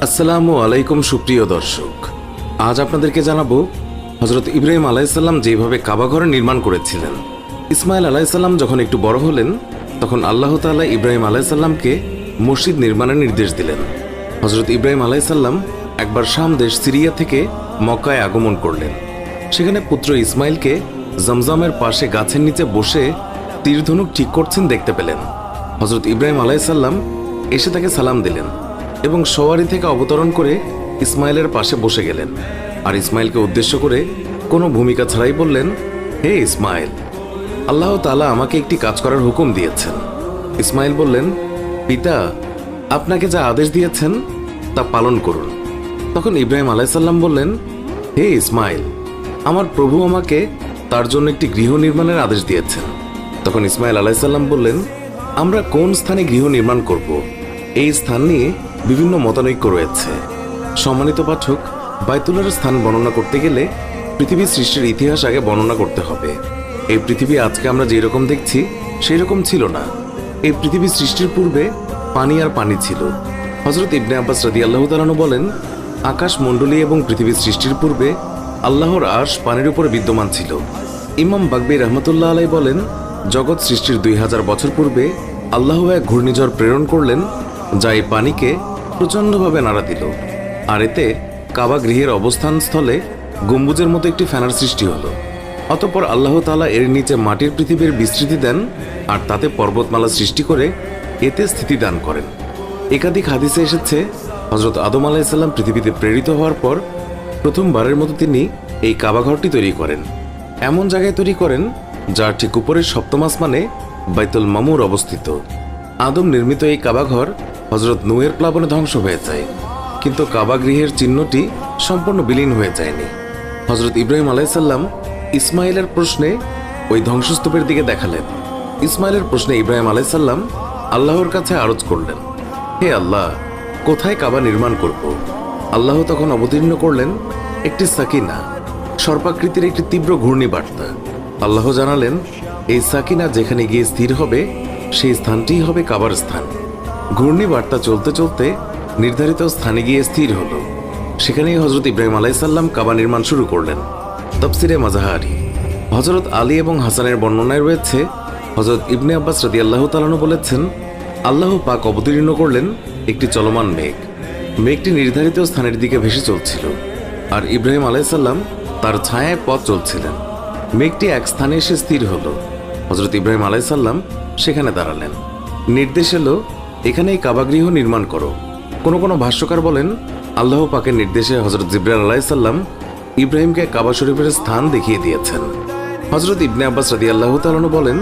আসসালামু আলাইকুম সুপ্রিয় দর্শক, আজ আপনাদেরকে জানাবো হজরত ইব্রাহিম আলাইসাল্লাম যেভাবে কাবাঘর নির্মাণ করেছিলেন। ইসমাইল আলাইসাল্লাম যখন একটু বড় হলেন তখন আল্লাহ তাআলা ইব্রাহিম আলাইসাল্লামকে মসজিদ নির্মাণের নির্দেশ দিলেন। হজরত ইব্রাহিম আলাইসাল্লাম একবার শাম দেশ সিরিয়া থেকে মক্কায় আগমন করলেন। সেখানে পুত্র ইসমাইলকে জমজমের পাশে গাছের নিচে বসে তীরধনুক ঠিক করছেন দেখতে পেলেন। হজরত ইব্রাহিম আলাইসাল্লাম এসে তাকে সালাম দিলেন এবং সওয়ারি থেকে অবতরণ করে ইসমাইলের পাশে বসে গেলেন। আর ইসমাইলকে উদ্দেশ্য করে কোনো ভূমিকা ছাড়াই বললেন, হে ইসমাইল, আল্লাহ তাআলা আমাকে একটি কাজ করার হুকুম দিয়েছেন। ইসমাইল বললেন, পিতা, আপনাকে যা আদেশ দিয়েছেন তা পালন করুন। তখন ইব্রাহিম আলাইসাল্লাম বললেন, হে ইসমাইল, আমার প্রভু আমাকে তার জন্য একটি গৃহ নির্মাণের আদেশ দিয়েছেন। তখন ইসমাইল আলাইসাল্লাম বললেন, আমরা কোন স্থানে গৃহ নির্মাণ করব? এই স্থান নিয়ে বিভিন্ন মতানৈক্য রয়েছে। সম্মানিত পাঠক, বাইতুল্লাহর স্থান বর্ণনা করতে গেলে পৃথিবীর সৃষ্টির ইতিহাস আগে বর্ণনা করতে হবে। এই পৃথিবী আজকে আমরা যেই রকম দেখছি সেই রকম ছিল না। এই পৃথিবী সৃষ্টির পূর্বে পানি আর পানি ছিল। হযরত ইবনে আব্বাস রাদিয়াল্লাহু তাআলা আনহু বলেন, আকাশ মণ্ডলী এবং পৃথিবীর সৃষ্টির পূর্বে আল্লাহর আরশ পানির উপরে বিদ্যমান ছিল। ইমাম বাগবী রাহমাতুল্লাহ আলাইহি বলেন, জগৎ সৃষ্টির 2000 বছর পূর্বে আল্লাহ এক ঘূর্ণিঝড় প্রেরণ করলেন, যা এই পানিকে প্রচণ্ডভাবে নাড়া দিল। আর এতে কাবা গৃহের অবস্থান স্থলে গম্বুজের মতো একটি ফ্যানার সৃষ্টি হলো। অতঃপর আল্লাহ তাআলা এর নিচে মাটির পৃথিবীর বিস্তৃতি দেন আর তাতে পর্বতমালা সৃষ্টি করে এতে স্থিতি দান করেন। একাধিক হাদিসে এসেছে, হযরত আদম আলাইহিসসালাম পৃথিবীতে প্রেরিত হওয়ার পর প্রথমবারের মতো তিনি এই কাবাঘরটি তৈরি করেন। এমন জায়গায় তৈরি করেন যার ঠিক উপরের সপ্তম আসমানে বাইতুল মামুর অবস্থিত। আদম নির্মিত এই কাবাঘর হযরত নূহের প্লাবনে ধ্বংস হয়ে যায়, কিন্তু কাবা গৃহের চিহ্নটি সম্পূর্ণ বিলীন হয়ে যায়নি। হযরত ইব্রাহিম আলাইহিসসালাম ইসমাইলের প্রশ্নে ওই ধ্বংসস্তূপের দিকে দেখালেন। ইসমাইলের প্রশ্নে ইব্রাহিম আলাইহিসসালাম আল্লাহর কাছে আরজ করলেন, হে আল্লাহ, কোথায় কাবা নির্মাণ করব? আল্লাহ তখন অবতীর্ণ করলেন একটি সাকিনা, সর্পাকৃতির একটি তীব্র ঘূর্ণিবার্তা। আল্লাহ জানালেন, এই সাকিনা যেখানে গিয়ে স্থির হবে সেই স্থানটিই হবে কাবার স্থান। ঘূর্ণিবার্তা চলতে চলতে নির্ধারিত স্থানে গিয়ে স্থির হলো। সেখানেই হযরত ইব্রাহিম আলাইহিসসালাম কাবা নির্মাণ শুরু করলেন। তাফসিরে মাজাহারি হযরত আলী এবং হাসানের বর্ণনায় রয়েছে, হযরত ইবনে আব্বাস রাদিয়াল্লাহু তাআলা আনহু বলেছেন, আল্লাহ পাক অবতীর্ণ করলেন একটি চলমান মেঘ। মেঘটি নির্ধারিত স্থানের দিকে ভেসে চলছিল আর ইব্রাহিম আলাইহিসসালাম তার ছায়ায় পথ চলছিলেন। মেঘটি এক স্থানে এসে স্থির হলো। হযরত ইব্রাহিম আলাইহিসসালাম সেখানে দাঁড়ালেন। নির্দেশ এলো, এখানেই কাবাগৃহ নির্মাণ করো। কোনো কোনো ভাষ্যকার বলেন, আল্লাহ পাকের নির্দেশে হযরত জিবরাইল আলাইহিসসালাম ইব্রাহিমকে কাবা শরীফের স্থান দেখিয়ে দিয়েছেন। হযরত ইবনে আব্বাস রাদিয়াল্লাহু তাআলা আনহু বলেন,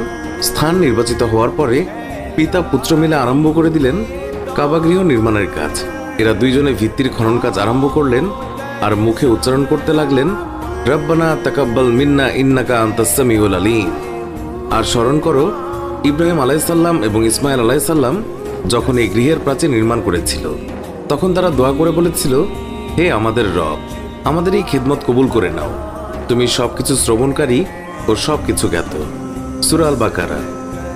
স্থান নির্বাচিত হওয়ার পরে পিতা পুত্র মিলে আরম্ভ করে দিলেন কাবাগৃহ নির্মাণের কাজ। এরা দুইজনে ভিত্তির খনন কাজ আরম্ভ করলেন আর মুখে উচ্চারণ করতে লাগলেন, রব্বানা তাকাব্বাল মিন্না ইন্নাকা আনতাস সামিউল আলিম। আর স্মরণ করো, ইব্রাহিম আলাইহিসসালাম এবং ইসমাইল আলাইহিসসালাম যখন এই গৃহের প্রাচীর নির্মাণ করেছিল তখন তারা দোয়া করে বলেছিল, হে আমাদের রব, আমাদের এই খিদমত কবুল করে নাও, তুমি সবকিছু শ্রবণকারী ও সবকিছু জ্ঞাত। সূরা আল বাকারা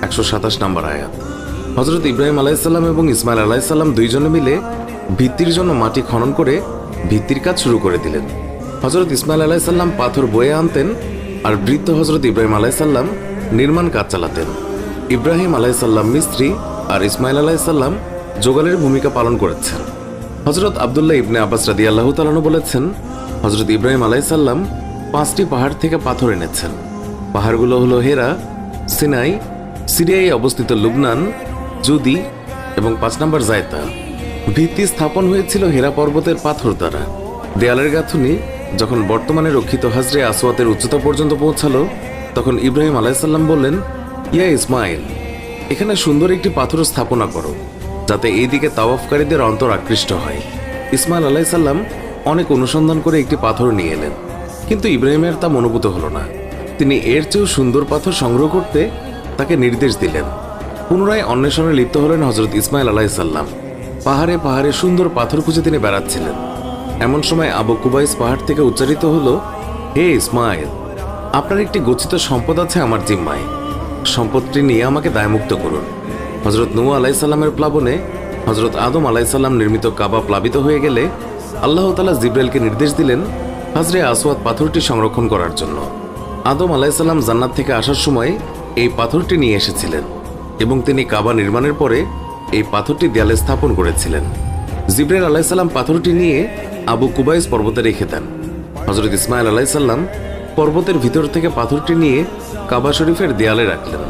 127 নম্বর আয়াত। হযরত ইব্রাহিম আলাইহিসসালাম এবং ইসমাইল আলাইহিসসালাম দুইজনে মিলে ভিত্তির জন্য মাটি খনন করে ভিত্তির কাজ শুরু করে দিলেন। হযরত ইসমাইল আলাইহিসসালাম পাথর বয়ে আনতেন আর বৃদ্ধ হযরত ইব্রাহিম আলাইহিসসালাম নির্মাণ কাজ চালাতেন। ইব্রাহিম আলাইহিসসালাম মিস্ত্রি আর ইসমাইল আলাইহিসসালাম যোগালের ভূমিকা পালন করেছেন। হযরত আব্দুল্লাহ ইবনে আব্বাস রাদিয়াল্লাহু তাআলা আনহু বলেছেন, হযরত ইব্রাহিম আলাইহিসসালাম 5টি পাহাড় থেকে পাথর এনেছেন। পাহাড়গুলো হলো হেরা, সিনাই, সিরিয়ায় অবস্থিত লুবনান, জুদি এবং 5 নম্বর জায়তা। ভিত্তি স্থাপন হয়েছিল হেরা পর্বতের পাথর দ্বারা। দেয়ালের গাঁথুনি যখন বর্তমানে রক্ষিত হাজরে আসওয়াতের উচ্চতা পর্যন্ত পৌঁছালো তখন ইব্রাহিম আলাইহিসসালাম বললেন, ইয়া ইসমাইল, এখানে সুন্দর একটি পাথর স্থাপনা করো যাতে এই দিকে তাওয়াফকারীদের অন্তর আকৃষ্ট হয়। ইসমাইল আলাইহিসসালাম অনেক অনুসন্ধান করে একটি পাথর নিয়ে এলেন, কিন্তু ইব্রাহিমের তা মনোভূত হলো না। তিনি এর চেয়েও সুন্দর পাথর সংগ্রহ করতে তাকে নির্দেশ দিলেন। পুনরায় অন্বেষণে লিপ্ত হলেন হযরত ইসমাইল আলাইহিসসালাম। পাহাড়ে পাহাড়ে সুন্দর পাথর খুঁজে তিনি বেড়াচ্ছিলেন। এমন সময় আবু কুবাইস পাহাড় থেকে উচ্চারিত হলো, হে ইসমাইল, আপনার একটি গচ্ছিত সম্পদ আছে আমার জিম্মায়, সম্পদটি নিয়ে আমাকে দায়মুক্ত করুন। হযরত নূহ আলাইহিসসালামের প্লাবনে হজরত আদম আলাইসাল্লাম নির্মিত কাবা প্লাবিত হয়ে গেলে আল্লাহ তাআলা জিব্রাইলকে নির্দেশ দিলেন হাজরে আসওয়াদ পাথরটি সংরক্ষণ করার জন্য। আদম আলাইসাল্লাম জান্নাত থেকে আসার সময় এই পাথরটি নিয়ে এসেছিলেন এবং তিনি কাবা নির্মাণের পরে এই পাথরটি দেয়ালে স্থাপন করেছিলেন। জিব্রাইল আলাইসাল্লাম পাথরটি নিয়ে আবু কুবাইস পর্বতে রেখে দেন। হজরত ইসমাইল আলাইসাল্লাম পর্বতের ভিতর থেকে পাথরটি নিয়ে কাবা শরীফের দেয়ালে রাখলেন।